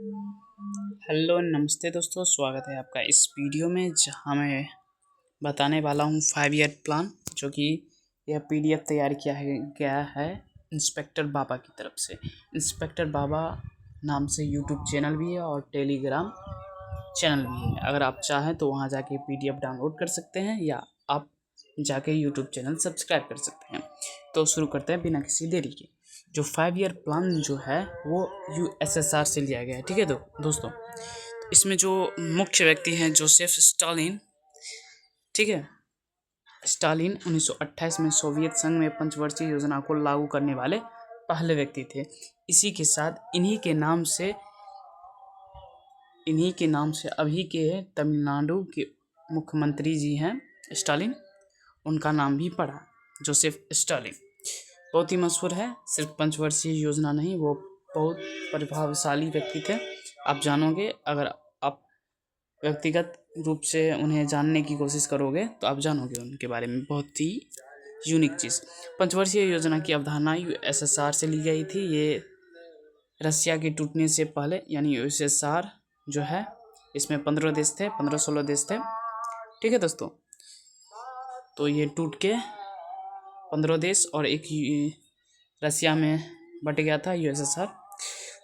Hello नमस्ते दोस्तों, स्वागत है आपका इस वीडियो में जहां मैं बताने वाला हूं 5 ईयर प्लान, जो कि यह पीडीएफ तैयार गया है इंस्पेक्टर बाबा की तरफ से। इंस्पेक्टर बाबा नाम से यूट्यूब चैनल भी है और टेलीग्राम चैनल भी है। अगर आप चाहें तो वहां जाके पीडीएफ डाउनलोड कर सकते हैं या आप जाके यूट्यूब चैनल सब्सक्राइब कर सकते हैं। तो शुरू करते हैं बिना किसी देरी के। जो 5 ईयर प्लान जो है वो यूएसएसआर से लिया गया है, ठीक है दोस्तों। इसमें जो मुख्य व्यक्ति हैं जोसेफ स्टालिन, ठीक है। स्टालिन 1928 में सोवियत संघ में पंचवर्षीय योजना को लागू करने वाले पहले व्यक्ति थे। इसी के साथ इन्हीं के नाम से अभी के तमिलनाडु के मुख्यमंत्री जी हैं स्टालिन, उनका नाम भी पड़ा, जोसेफ स्टालिन। बहुत ही मशहूर है, सिर्फ पंचवर्षीय योजना नहीं, वो बहुत प्रभावशाली व्यक्ति थे। आप जानोगे, अगर आप व्यक्तिगत रूप से उन्हें जानने की कोशिश करोगे तो आप जानोगे उनके बारे में बहुत ही यूनिक चीज़। पंचवर्षीय योजना की अवधारणा यूएसएसआर से ली गई थी। ये रसिया के टूटने से पहले, यानी यूएसएसआर जो है, इसमें 15 देश थे, 15-16 देश थे, ठीक है दोस्तों। तो ये टूट के 15 देश और एक रसिया में बट गया था यूएसएसआर।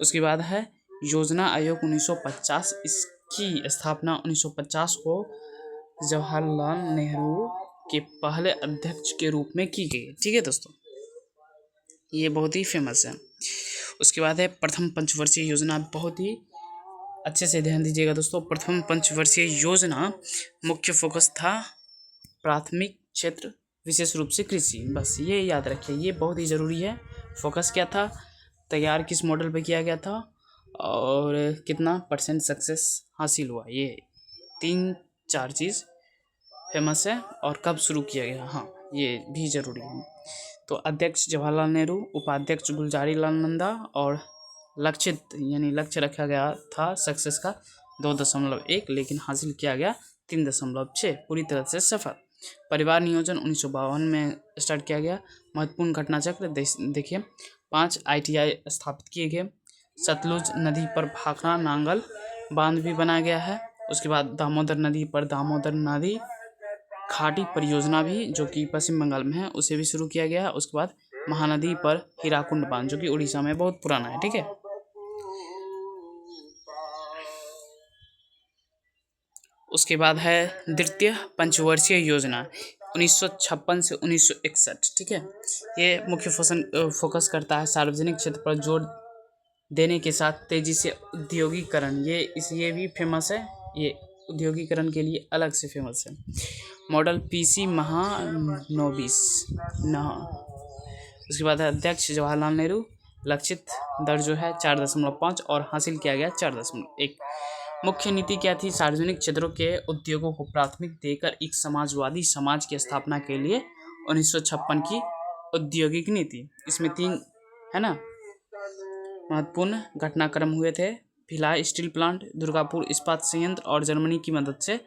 उसके बाद है योजना आयोग 1950। इसकी स्थापना 1950 को जवाहरलाल नेहरू के पहले अध्यक्ष के रूप में की गई, ठीक है दोस्तों। ये बहुत ही फेमस है। उसके बाद है प्रथम पंचवर्षीय योजना। बहुत ही अच्छे से ध्यान दीजिएगा दोस्तों। प्रथम पंचवर्षीय योजना मुख्य फोकस था प्राथमिक क्षेत्र, विशेष रूप से कृषि। बस ये याद रखिए, ये बहुत ही ज़रूरी है। फोकस क्या था, तैयार किस मॉडल पे किया गया था और कितना % सक्सेस हासिल हुआ, ये 3-4 चीज़ फेमस है। और कब शुरू किया गया, हाँ, ये भी ज़रूरी है। तो अध्यक्ष जवाहरलाल नेहरू, उपाध्यक्ष गुलजारीलाल नंदा और लक्ष्य रखा गया था सक्सेस का 2.1, लेकिन हासिल किया गया 3.6, पूरी तरह से सफल। परिवार नियोजन 1952 में स्टार्ट किया गया। महत्वपूर्ण घटना चक्र देखिए, 5 ITI स्थापित किए गए। सतलुज नदी पर भाखड़ा नांगल बांध भी बनाया गया है। उसके बाद दामोदर नदी पर दामोदर नदी घाटी परियोजना भी, जो कि पश्चिम बंगाल में है, उसे भी शुरू किया गया है। उसके बाद महानदी पर हीराकुंड बांध, जो कि उड़ीसा में बहुत पुराना है, ठीक है। उसके बाद है द्वितीय पंचवर्षीय योजना 1956 से 1961, ठीक है। ये मुख्य फोकस करता है सार्वजनिक क्षेत्र पर जोर देने के साथ तेजी से उद्योगीकरण। ये भी फेमस है, ये उद्योगीकरण के लिए अलग से फेमस है। Model PC महानोबिस। उसके बाद है अध्यक्ष जवाहरलाल नेहरू। लक्षित दर जो है 4.5 और हासिल किया गया 4.1। मुख्य नीति क्या थी, सार्वजनिक क्षेत्रों के उद्योगों को प्राथमिक देकर एक समाजवादी समाज की स्थापना के लिए 1956 की औद्योगिक नीति। इसमें 3 है ना महत्वपूर्ण घटनाक्रम हुए थे। भिलाई स्टील प्लांट, दुर्गापुर इस्पात संयंत्र और जर्मनी की मदद से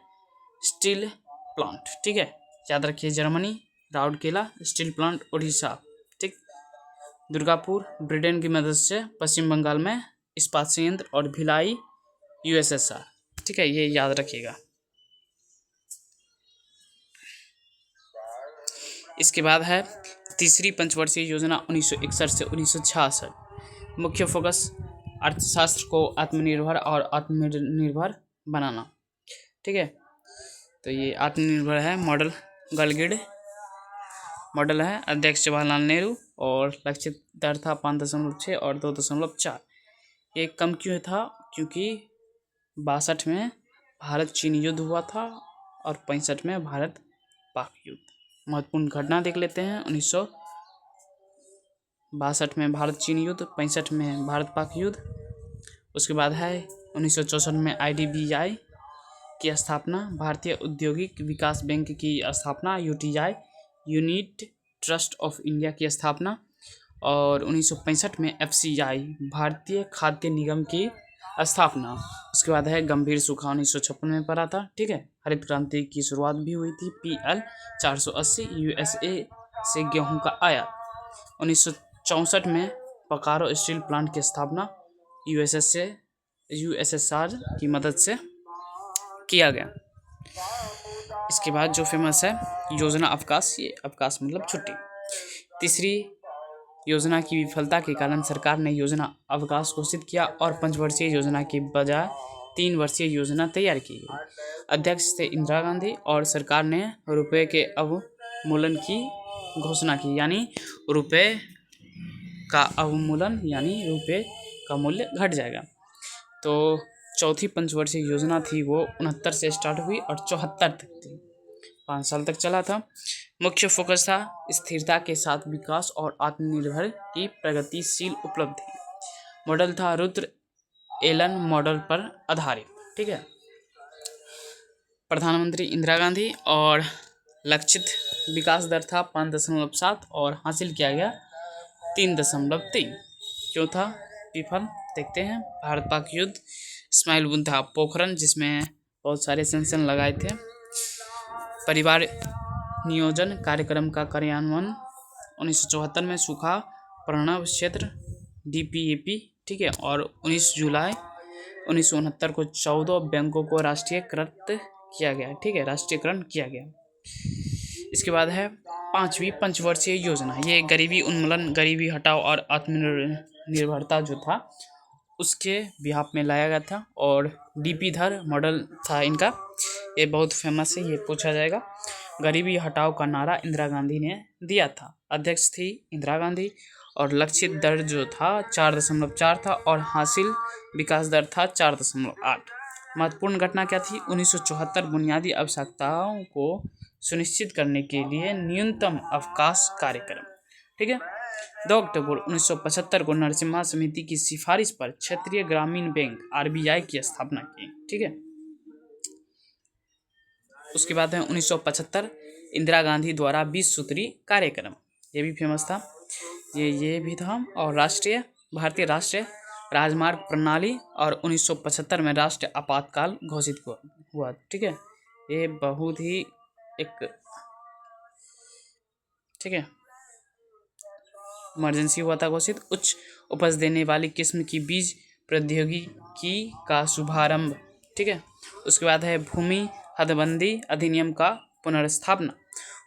स्टील प्लांट, ठीक है। याद रखिए, Germany Rourkela steel plant Orissa, ठीक। दुर्गापुर ब्रिटेन की मदद से पश्चिम बंगाल में इस्पात संयंत्र और भिलाई यूएसएसआर, ठीक है, ये याद रखिएगा। इसके बाद है तीसरी पंचवर्षीय योजना 1961 से 1966। मुख्य फोकस अर्थशास्त्र को आत्मनिर्भर और आत्मनिर्भर बनाना, ठीक है। तो ये आत्मनिर्भर है। मॉडल गलगिड मॉडल है। अध्यक्ष जवाहरलाल नेहरू और लक्षित दर था 5.6 और 2.4। ये कम क्यों था, क्योंकि 62 में भारत चीन युद्ध हुआ था और 65 में भारत पाक युद्ध। महत्वपूर्ण घटना देख लेते हैं। 1962 में भारत चीन युद्ध, 65 में भारत पाक युद्ध। उसके बाद है 1964 में IDBI की स्थापना, भारतीय औद्योगिक विकास बैंक की स्थापना, UTI unit trust of India की स्थापना, और 1965 में FCI भारतीय खाद्य निगम की स्थापना। उसके बाद है गंभीर सूखा 1956 में पड़ा था, ठीक है। हरित क्रांति की शुरुआत भी हुई थी। PL 480 USA से गेहूं का आयात। 1964 में बोकारो स्टील प्लांट की स्थापना, USA यूएसएसआर की मदद से किया गया। इसके बाद जो फेमस है योजना अवकाश, ये अवकाश मतलब छुट्टी। तीसरी, योजना की विफलता के कारण सरकार ने योजना अवकाश घोषित किया और 5 वर्षीय योजना के बजाय 3 वर्षीय योजना तैयार की गई। अध्यक्ष थे इंदिरा गांधी और सरकार ने रुपए के अवमूल्यन की घोषणा की, यानी रुपए का अवमूल्यन यानी रुपए का मूल्य घट जाएगा। तो चौथी पंचवर्षीय योजना थी वो 69 से स्टार्ट हुई और 74 तक थी, 5 साल तक चला था। मुख्य फोकस था स्थिरता के साथ विकास और आत्मनिर्भर की प्रगतिशील उपलब्धि। मॉडल था रुद्र एलन मॉडल पर आधारित। ठीक है, प्रधानमंत्री इंदिरा गांधी और लक्षित विकास दर था 5.7 और हासिल किया गया 3.3। क्यों था विफल, देखते हैं। भारत पाक युद्ध, इस्माइल बुन था पोखरण जिसमें बहुत सारे सेंसन लगाए थे। परिवार नियोजन कार्यक्रम का कार्यान्वयन 1974 में, सूखा प्रणव क्षेत्र DPAP। ठीक है, और 19 जुलाई 1969 को 14 बैंकों को राष्ट्रीयकृत किया गया। ठीक है, राष्ट्रीयकरण किया गया। इसके बाद है 5वीं पंचवर्षीय योजना, ये गरीबी उन्मूलन, गरीबी हटाओ और आत्मनिर्भरता जो था उसके बिहाफ में लाया गया था। और DP धर मॉडल था इनका, ये बहुत फेमस है, ये पूछा जाएगा। गरीबी हटाओ का नारा इंदिरा गांधी ने दिया था। अध्यक्ष थी इंदिरा गांधी और लक्षित दर जो था 4.4 था और हासिल विकास दर था 4.8। महत्वपूर्ण घटना क्या थी, 1974 बुनियादी आवश्यकताओं को सुनिश्चित करने के लिए न्यूनतम अवकाश कार्यक्रम। ठीक है, 2 अक्टूबर 1975 को नरसिम्हा समिति की सिफारिश पर क्षेत्रीय ग्रामीण बैंक RBI की स्थापना की। ठीक है, उसके बाद है 1975 इंदिरा गांधी द्वारा 20 सूत्री कार्यक्रम, ये भी फेमस था, ये भी था। और भारतीय राष्ट्रीय राजमार्ग प्रणाली और 1975 में राष्ट्रीय आपातकाल घोषित हुआ। ठीक है, ये बहुत ही एक, ठीक है, इमरजेंसी हुआ था घोषित। उच्च उपज देने वाली किस्म की बीज प्रौद्योगिकी का शुभारंभ। ठीक है, उसके बाद है भूमि हदबंदी अधिनियम का पुनर्स्थापना।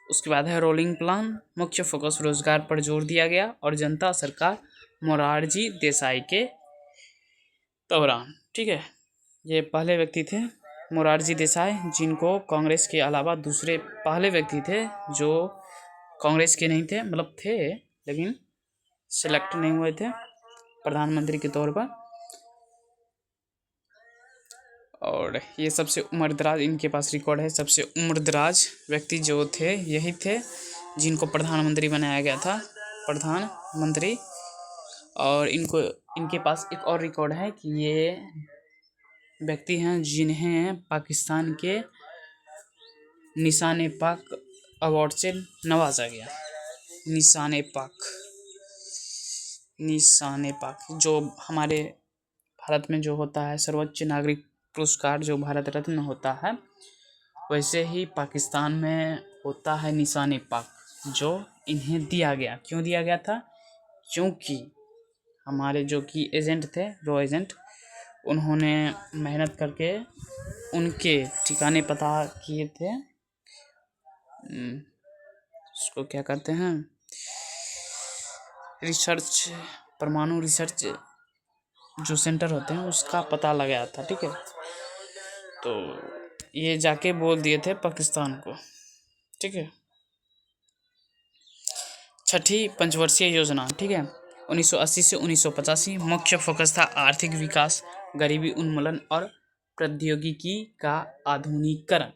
उसके बाद है रोलिंग प्लान, मुख्य फोकस रोजगार पर जोर दिया गया और जनता सरकार मोरारजी देसाई के दौरान। ठीक है, ये पहले व्यक्ति थे मोरारजी देसाई, जिनको कांग्रेस के अलावा दूसरे पहले व्यक्ति थे जो कांग्रेस के नहीं थे, मतलब थे लेकिन सिलेक्ट नहीं हुए थे प्रधानमंत्री के तौर पर। और ये सबसे उम्रदराज, इनके पास रिकॉर्ड है, सबसे उम्रदराज व्यक्ति जो थे यही थे जिनको प्रधानमंत्री बनाया गया था, प्रधानमंत्री। और इनके पास एक और रिकॉर्ड है कि ये व्यक्ति हैं जिन्हें पाकिस्तान के निशान पाक अवार्ड से नवाजा गया। निशान पाक जो हमारे भारत में जो होता है सर्वोच्च नागरिक पुरस्कार जो भारत रत्न होता है, वैसे ही पाकिस्तान में होता है निशान पाक, जो इन्हें दिया गया। क्यों दिया गया था, क्योंकि हमारे जो कि एजेंट थे, रॉ एजेंट, उन्होंने मेहनत करके उनके ठिकाने पता किए थे, उसको क्या कहते हैं, रिसर्च, परमाणु रिसर्च जो सेंटर होते हैं उसका पता लगाया था। ठीक है, तो ये जाके बोल दिए थे पाकिस्तान को। ठीक है, 6ठी पंचवर्षीय योजना। ठीक है, 1980 से 1985, मुख्य फोकस था आर्थिक विकास, गरीबी उन्मूलन और प्रौद्योगिकी का आधुनिकीकरण।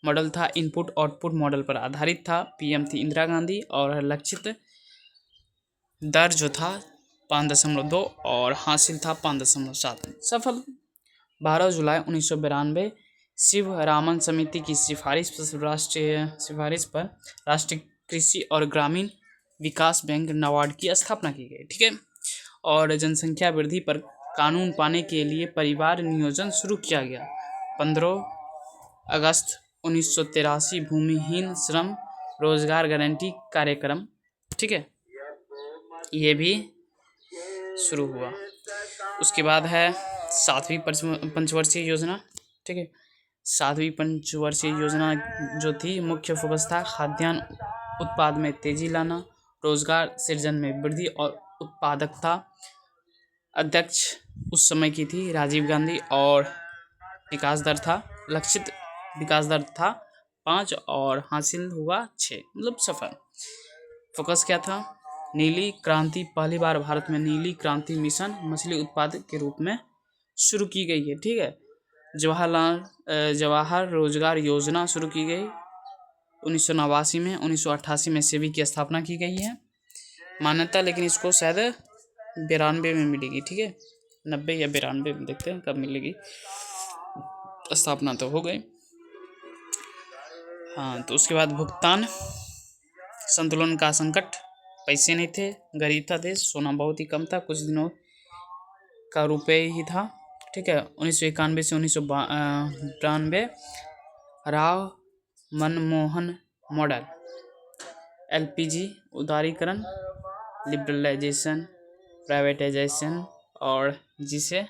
मॉडल था इनपुट आउटपुट मॉडल पर आधारित था। PM थी इंदिरा गांधी और लक्षित दर जो था 5.2 और हासिल था 5.7। सफल 12 जुलाई 1992 शिवरामन समिति की सिफारिश पर राष्ट्रीय कृषि और ग्रामीण विकास बैंक नाबार्ड की स्थापना की गई। ठीक है, और जनसंख्या वृद्धि पर कानून पाने के लिए परिवार नियोजन शुरू किया गया। 15 अगस्त 1983 भूमिहीन श्रम रोजगार गारंटी कार्यक्रम। ठीक है, ये भी शुरू हुआ। उसके बाद है सातवीं पंचवर्षीय योजना, ठीक है। सातवीं पंचवर्षीय योजना जो थी, मुख्य फोकस था खाद्यान्न उत्पाद में तेजी लाना, रोजगार सृजन में वृद्धि और उत्पादकता। अध्यक्ष उस समय की थी राजीव गांधी, और विकास दर था, लक्षित विकास दर था 5 और हासिल हुआ 6, मतलब सफल। फोकस क्या था? नीली क्रांति। पहली बार भारत में नीली क्रांति मिशन मछली उत्पादक के रूप में शुरू की गई है, ठीक है। जवाहर रोजगार योजना शुरू की गई 1989 में। 1988 में सेबी की स्थापना की गई है मान्यता, लेकिन इसको शायद 92 में मिलेगी, ठीक है। 90 या 92 में, देखते हैं कब मिलेगी। स्थापना तो हो गई। हाँ, तो उसके बाद भुगतान संतुलन का संकट, पैसे नहीं थे, गरीब था देश, सोना बहुत ही कम था, कुछ दिनों का रुपये ही था, ठीक है। 1991 से 1992 राव मनमोहन मॉडल, एलपीजी उदारीकरण, लिबरलाइजेशन, प्राइवेटाइजेशन और जिसे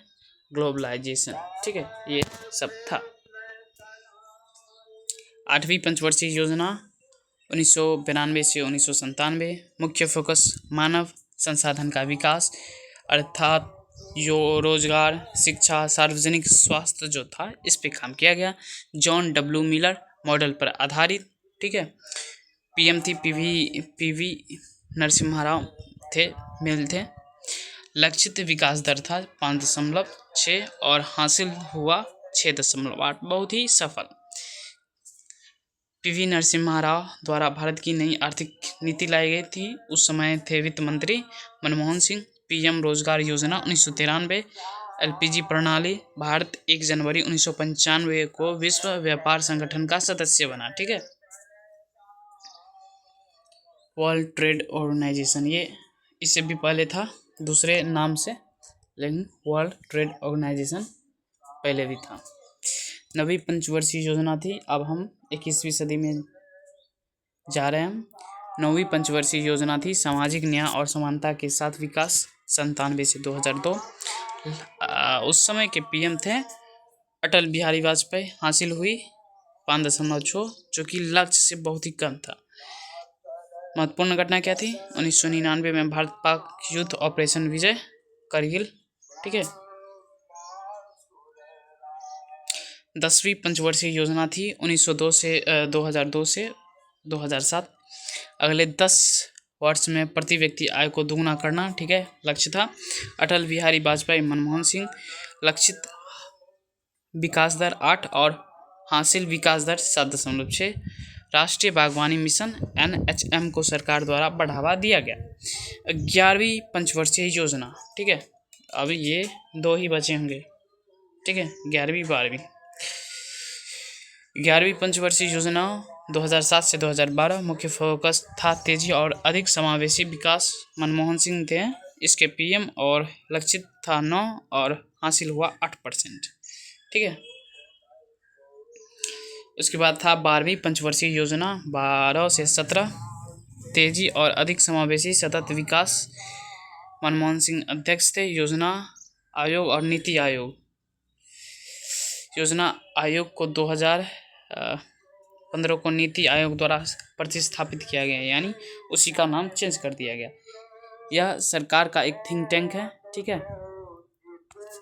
ग्लोबलाइजेशन, ठीक है, ये सब था। आठवीं पंचवर्षीय योजना 1992 से 1997, मुख्य फोकस मानव संसाधन का विकास, अर्थात जो रोजगार, शिक्षा, सार्वजनिक स्वास्थ्य जो था, इस पे काम किया गया। जॉन डब्ल्यू मिलर मॉडल पर आधारित, ठीक है। पीएम थी पीवी नरसिम्हा राव थे। लक्षित विकास दर था 5.6 और हासिल हुआ 6.8, बहुत ही सफल। पीवी नरसिम्हा राव द्वारा भारत की नई आर्थिक नीति लाई गई थी। उस समय थे वित्त मंत्री मनमोहन सिंह। पीएम रोजगार योजना 1993, एलपीजी प्रणाली। भारत 1 जनवरी 1995 को विश्व व्यापार संगठन का सदस्य बना, ठीक है। वर्ल्ड ट्रेड ऑर्गेनाइजेशन, ये इससे भी पहले था दूसरे नाम से, लेकिन वर्ल्ड ट्रेड ऑर्गेनाइजेशन पहले भी था। नवीं पंचवर्षीय योजना थी। अब हम 21वीं सदी में जा रहे हैं। नौवीं पंचवर्षीय योजना थी सामाजिक न्याय और समानता के साथ विकास 97 से 2002। उस समय के पीएम थे अटल बिहारी वाजपेयी। हासिल हुई 5.6, जो कि लक्ष्य से बहुत ही कम था। महत्वपूर्ण घटना क्या थी? 1999 में भारत पाक युद्ध ऑपरेशन विजय करगिल, ठीक है। 10वीं पंचवर्षीय योजना थी 2002 से 2007। अगले 10 वर्ष में प्रति व्यक्ति आय को दोगुना करना, ठीक है, लक्ष्य था। अटल बिहारी वाजपेयी, मनमोहन सिंह। लक्षित विकास दर 8 और हासिल विकास दर 7.6। राष्ट्रीय बागवानी मिशन NHM को सरकार द्वारा बढ़ावा दिया गया। 11वीं पंचवर्षीय योजना, ठीक है। अभी ये 2 ही बचे होंगे, ठीक है, 11वीं 12वीं। 11वीं पंचवर्षीय योजना 2007 से 2012, मुख्य फोकस था तेजी और अधिक समावेशी विकास। मनमोहन सिंह थे इसके पीएम और लक्षित था 9 और हासिल हुआ 8%, ठीक है। उसके बाद था 12वीं पंचवर्षीय योजना 12 से 17, तेजी और अधिक समावेशी सतत विकास। मनमोहन सिंह अध्यक्ष थे। योजना आयोग और नीति आयोग, योजना आयोग को 2015 को नीति आयोग द्वारा प्रतिस्थापित किया गया, यानी उसी का नाम चेंज कर दिया गया। यह सरकार का एक थिंक टैंक है, ठीक है।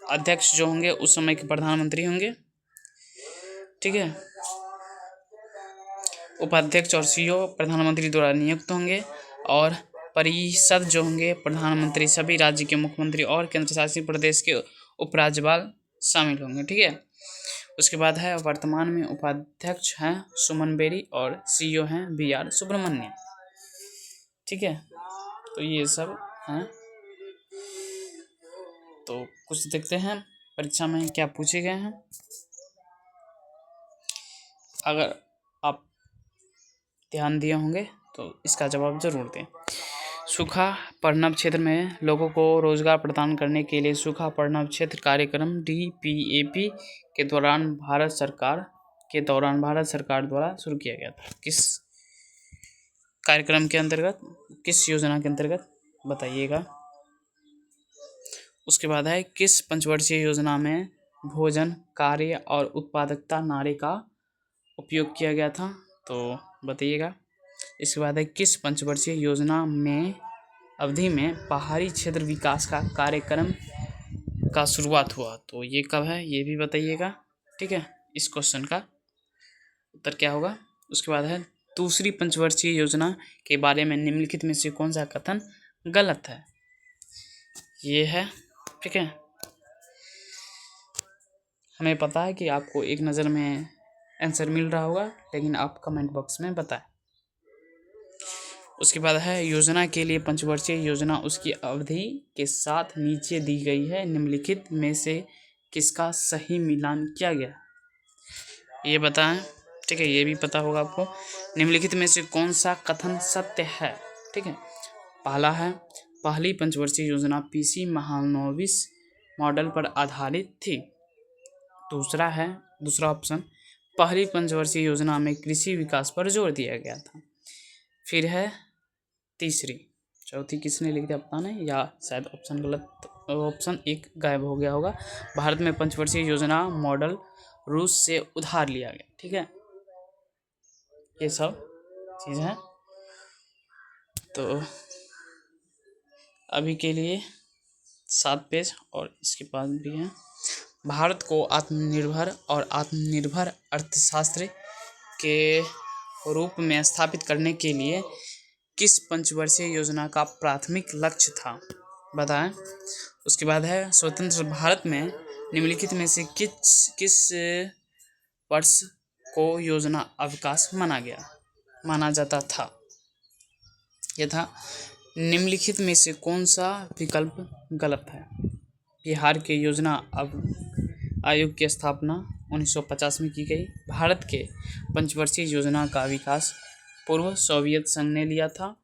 अध्यक्ष जो होंगे उस समय के प्रधानमंत्री होंगे, ठीक है। उपाध्यक्ष और सीईओ प्रधानमंत्री द्वारा नियुक्त होंगे, और परिषद जो होंगे प्रधानमंत्री, सभी राज्य के मुख्यमंत्री और केंद्र शासित प्रदेश के उपराज्यपाल शामिल होंगे, ठीक है। उसके बाद है वर्तमान में उपाध्यक्ष हैं सुमन बेरी और सीईओ हैं BR सुब्रमण्यम, ठीक है। तो ये सब हैं। तो कुछ देखते हैं परीक्षा में क्या पूछे गए हैं। अगर आप ध्यान दिए होंगे तो इसका जवाब जरूर दें। सूखा पर्णव क्षेत्र में लोगों को रोजगार प्रदान करने के लिए सूखा पर्णव क्षेत्र कार्यक्रम DPAP के दौरान भारत सरकार द्वारा शुरू किया गया था। किस कार्यक्रम के अंतर्गत, किस योजना के अंतर्गत, बताइएगा। उसके बाद है किस पंचवर्षीय योजना में भोजन, कार्य और उत्पादकता नारे का उपयोग किया गया था, तो बताइएगा। इसके बाद है किस पंचवर्षीय योजना में अवधि में पहाड़ी क्षेत्र विकास का कार्यक्रम का शुरुआत हुआ, तो ये कब है ये भी बताइएगा। ठीक है, इस क्वेश्चन का उत्तर क्या होगा। उसके बाद है दूसरी पंचवर्षीय योजना के बारे में निम्नलिखित में से कौन सा कथन गलत है, ये है। ठीक है, हमें पता है कि आपको एक नज़र में आंसर मिल रहा होगा, लेकिन आप कमेंट बॉक्स में बताएं। उसके बाद है योजना के लिए पंचवर्षीय योजना उसकी अवधि के साथ नीचे दी गई है, निम्नलिखित में से किसका सही मिलान किया गया, ये बताएं। ठीक है, ये भी पता होगा आपको। निम्नलिखित में से कौन सा कथन सत्य है। ठीक है, पहला है पहली पंचवर्षीय योजना पीसी महालनोबिस मॉडल पर आधारित थी। दूसरा ऑप्शन पहली पंचवर्षीय योजना में कृषि विकास पर जोर दिया गया था। फिर है चौथी किसने लिख दिया पता नहीं, या शायद ऑप्शन गलत, ऑप्शन एक गायब हो गया होगा। भारत में पंचवर्षीय योजना मॉडल रूस से उधार लिया गया। ठीक है, ये सब चीज़ है। तो अभी के लिए 7 पेज और इसके पास भी है। भारत को आत्मनिर्भर अर्थशास्त्र के रूप में स्थापित करने के लिए किस पंचवर्षीय योजना का प्राथमिक लक्ष्य था, बताएं। उसके बाद है स्वतंत्र भारत में निम्नलिखित में से किस वर्ष को योजना अवकाश माना जाता था, यह था। निम्नलिखित में से कौन सा विकल्प गलत है। बिहार के योजना आयोग की स्थापना 1950 में की गई। भारत के पंचवर्षीय योजना का विकास पूर्व सोवियत संघ ने लिया था।